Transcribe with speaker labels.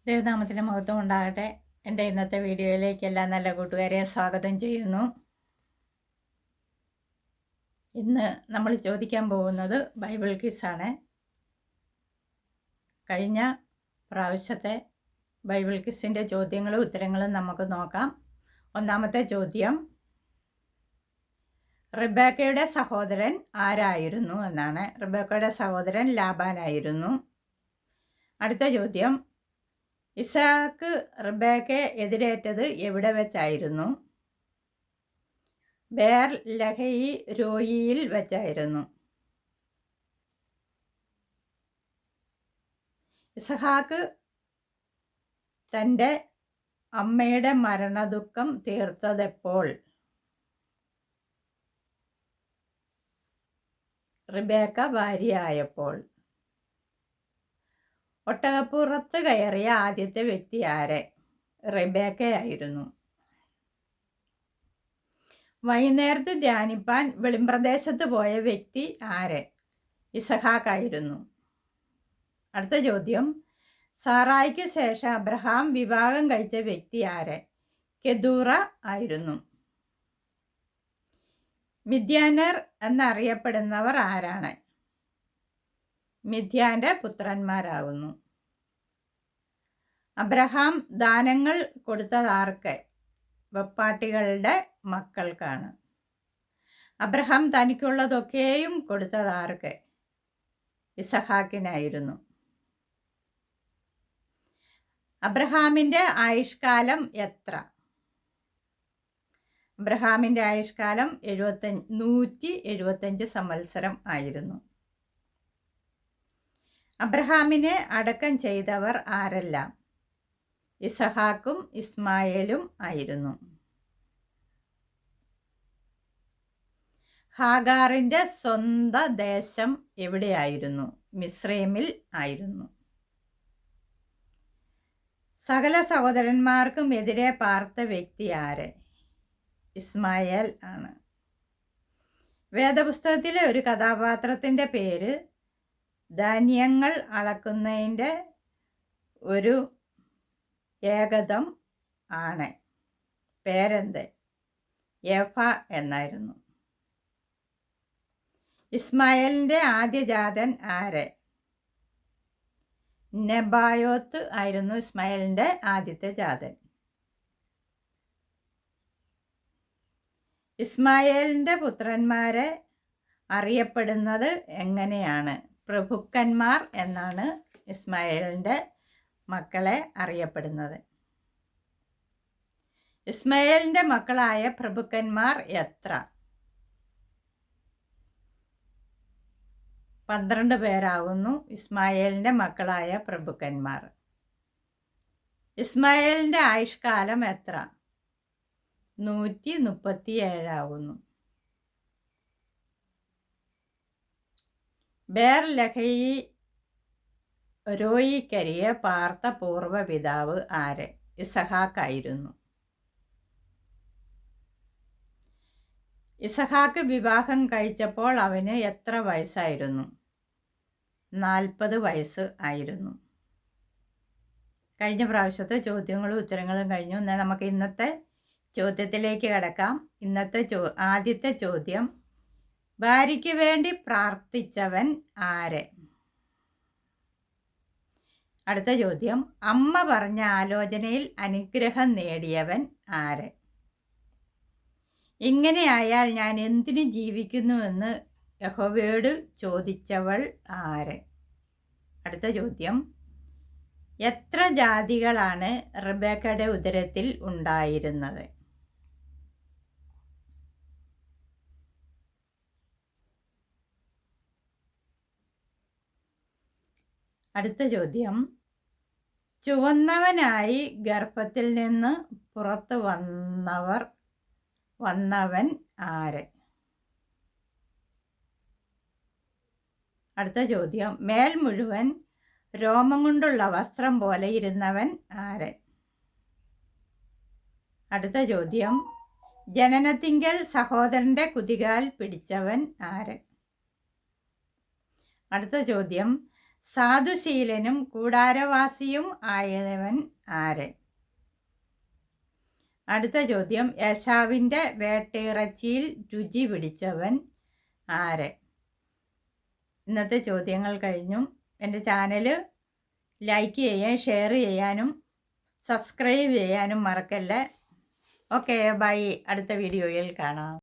Speaker 1: ദൈവനാമത്തിന് മഹത്വം ഉണ്ടാകട്ടെ. എൻ്റെ ഇന്നത്തെ വീഡിയോയിലേക്ക് എല്ലാ നല്ല കൂട്ടുകാരെ സ്വാഗതം ചെയ്യുന്നു. ഇന്ന് നമ്മൾ ചോദിക്കാൻ പോകുന്നത് ബൈബിൾ ക്വിസാണ്. കഴിഞ്ഞ പ്രാവശ്യത്തെ ബൈബിൾ ക്വിസിൻ്റെ ചോദ്യങ്ങളും ഉത്തരങ്ങളും നമുക്ക് നോക്കാം. ഒന്നാമത്തെ ചോദ്യം, റിബേക്കയുടെ സഹോദരൻ ആരായിരുന്നു എന്നാണ്. റിബേക്കയുടെ സഹോദരൻ ലാബാനായിരുന്നു. അടുത്ത ചോദ്യം, ഇസാക്ക് റിബേക്കയെ എതിരേറ്റത് എവിടെ വെച്ചായിരുന്നു? ബേർ ലഹയി രോയിയിൽ വെച്ചായിരുന്നു. ഇസഹാക്ക് തൻ്റെ അമ്മയുടെ മരണദുഃഖം തീർത്തതെപ്പോൾ? റിബേക്ക ഭാര്യയായപ്പോൾ. ഒട്ടകപ്പുറത്ത് കയറിയ ആദ്യത്തെ വ്യക്തി ആരെ? റിബേക്കയായിരുന്നു. വൈകുന്നേരത്ത് ധ്യാനിപ്പാൻ വെളിമ്പ്രദേശത്ത് പോയ വ്യക്തി ആരെ? ഇസഹാക്കായിരുന്നു. അടുത്ത ചോദ്യം, സാറായിക്ക് ശേഷം അബ്രഹാം വിവാഹം കഴിച്ച വ്യക്തി ആരെ? കെതൂറ ആയിരുന്നു. മിദ്യാനർ എന്നറിയപ്പെടുന്നവർ ആരാണ്? മിദ്യാന്റെ പുത്രന്മാരാകുന്നു. അബ്രഹാം ദാനങ്ങൾ കൊടുത്തതാർക്ക്? വെപ്പാട്ടികളുടെ മക്കൾക്കാണ്. അബ്രഹാം തനിക്കുള്ളതൊക്കെയും കൊടുത്തതാർക്ക്? ഇസഹാക്കിനായിരുന്നു. അബ്രഹാമിൻ്റെ ആയുഷ്കാലം എത്ര? അബ്രഹാമിൻ്റെ ആയുഷ്കാലം 175 സംവത്സരം ആയിരുന്നു. അബ്രഹാമിനെ അടക്കം ചെയ്തവർ ആരെല്ലാം? ഇസഹാക്കും ഇസ്മായേലും ആയിരുന്നു. ഹാഗാറിൻ്റെ സ്വന്തം ദേശം എവിടെയായിരുന്നു? മിസ്രൈമിൽ ആയിരുന്നു. സകല സഹോദരന്മാർക്കും എതിരെ പാർത്ത വ്യക്തി ആര്? ഇസ്മായേൽ ആണ്. വേദപുസ്തകത്തിലെ ഒരു കഥാപാത്രത്തിൻ്റെ പേര് ധാന്യങ്ങൾ അളക്കുന്നതിൻ്റെ ഒരു ഏകദം ആണ്. പേരെന്ത്? എഫ എന്നായിരുന്നു. ഇസ്മായേലിൻ്റെ ആദ്യജാതൻ ആര്? നെബായോത്ത് ആയിരുന്നു ഇസ്മായേലിൻ്റെ ആദ്യത്തെ ജാതൻ. ഇസ്മായേലിൻ്റെ പുത്രന്മാരെ അറിയപ്പെടുന്നത് എങ്ങനെയാണ്? പ്രഭുക്കന്മാർ എന്നാണ് ഇസ്മായേലിൻ്റെ മക്കളെ അറിയപ്പെടുന്നത്. ഇസ്മായേലിൻ്റെ മക്കളായ പ്രഭുക്കന്മാർ എത്ര? 12 പേരാകുന്നു ഇസ്മായേലിൻ്റെ മക്കളായ പ്രഭുക്കന്മാർ. ഇസ്മായേലിൻ്റെ ആയുഷ്കാലം എത്ര? 137 ആകുന്നു. ബേർ ലഹയി രോയിക്കരിയെ പാർത്ത പൂർവ്വപിതാവ് ആര്? ഇസഹാക്കായിരുന്നു. ഇസഹാക്ക് വിവാഹം കഴിച്ചപ്പോൾ അവന് എത്ര വയസ്സായിരുന്നു? 40 വയസ്സ് ആയിരുന്നു. കഴിഞ്ഞ പ്രാവശ്യത്തെ ചോദ്യങ്ങളും ഉത്തരങ്ങളും കഴിഞ്ഞു. എന്നാൽ നമുക്ക് ഇന്നത്തെ ചോദ്യത്തിലേക്ക് കിടക്കാം. ഇന്നത്തെ ആദ്യത്തെ ചോദ്യം, ഭാര്യയ്ക്ക് വേണ്ടി പ്രാർത്ഥിച്ചവൻ ആര്? അടുത്ത ചോദ്യം, അമ്മ പറഞ്ഞ ആലോചനയിൽ അനുഗ്രഹം നേടിയവൻ ആര്? ഇങ്ങനെയായാൽ ഞാൻ എന്തിനു ജീവിക്കുന്നുവെന്ന് യഹോവയോട് ചോദിച്ചവൾ ആര്? അടുത്ത ചോദ്യം, എത്ര ജാതികളാണ് റിബേക്കയുടെ ഉദരത്തിൽ ഉണ്ടായിരുന്നത്? അടുത്ത ചോദ്യം, ചുവന്നവനായി ഗർഭത്തിൽ നിന്ന് പുറത്തു വന്നവൻ ആര്? അടുത്ത ചോദ്യം, മേൽ മുഴുവൻ രോമം കൊണ്ടുള്ള വസ്ത്രം പോലെ ഇരുന്നവൻ ആര്? അടുത്ത ചോദ്യം, ജനനത്തിങ്കൽ സഹോദരൻ്റെ കുതികാൽ പിടിച്ചവൻ ആര്? അടുത്ത ചോദ്യം, സാധുശീലനും കൂടാരവാസിയും ആയവൻ ആര്? അടുത്ത ചോദ്യം, യേശാവിൻ്റെ വേട്ടയിറച്ചിയിൽ രുചി പിടിച്ചവൻ ആര്? ഇന്നത്തെ ചോദ്യങ്ങൾ കഴിഞ്ഞു. എൻ്റെ ചാനൽ ലൈക്ക് ചെയ്യാൻ, ഷെയർ ചെയ്യാനും സബ്സ്ക്രൈബ് ചെയ്യാനും മറക്കല്ലേ. Okay, bye. അടുത്ത വീഡിയോയിൽ കാണാം.